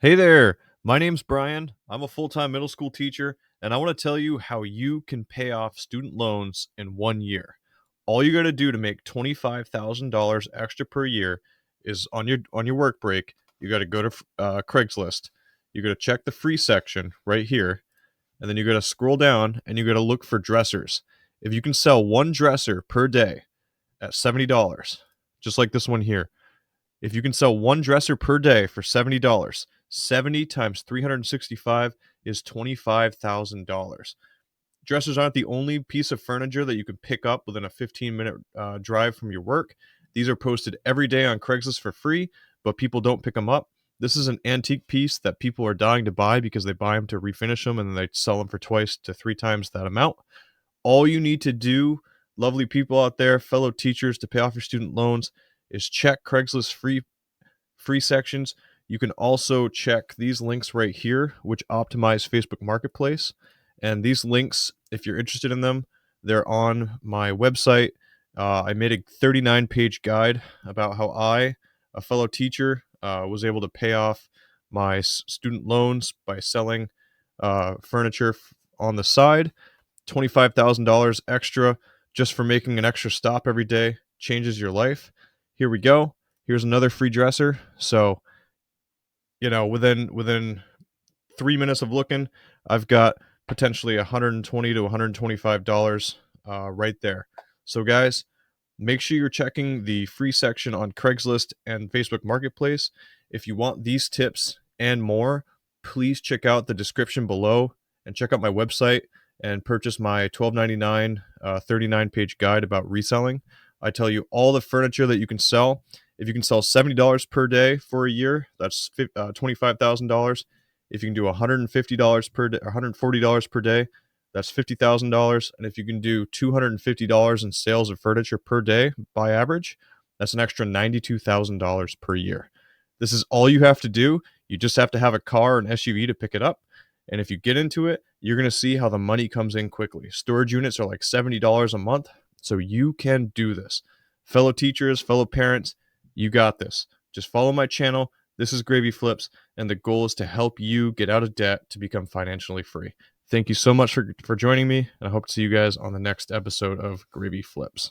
Hey there, my name's Brian. I'm a full time middle school teacher, and I want to tell you how you can pay off student loans in 1 year. All you got to do to make $25,000 extra per year is on your work break. You got to go to Craigslist. You got to check the free section right here, and then you got to scroll down and you got to look for dressers. If you can sell one dresser per day at $70, just like this one here, if you can sell one dresser per day for $70, 70 times 365 is $25,000. Dressers aren't the only piece of furniture that you can pick up within a 15-minute drive from your work. These are posted every day on Craigslist for free, but people don't pick them up. This is an antique piece that people are dying to buy because they buy them to refinish them and then they sell them for twice to three times that amount. All you need to do, lovely people out there, fellow teachers, to pay off your student loans is check Craigslist free sections. You can also check these links right here, which optimize Facebook Marketplace. And these links, if you're interested in them, they're on my website. I made a 39-page guide about how I, a fellow teacher, was able to pay off my student loans by selling furniture on the side. $25,000 extra just for making an extra stop every day changes your life. Here we go. Here's another free dresser. So, within 3 minutes of looking, I've got potentially $120 to $125 right there. So, guys, make sure you're checking the free section on Craigslist and Facebook Marketplace. If you want these tips and more, please check out the description below and check out my website and purchase my $12.99 39-page guide about reselling. I tell you all the furniture that you can sell. If you can sell $70 per day for a year, that's $25,000. If you can do $150 per day, $140 per day, that's $50,000. And if you can do $250 in sales of furniture per day by average, that's an extra $92,000 per year. This is all you have to do. You just have to have a car or an SUV to pick it up. And if you get into it, you're going to see how the money comes in quickly. Storage units are like $70 a month, so you can do this. Fellow teachers, fellow parents, you got this. Just follow my channel. This is Gravy Flips, and the goal is to help you get out of debt to become financially free. Thank you so much for joining me, and I hope to see you guys on the next episode of Gravy Flips.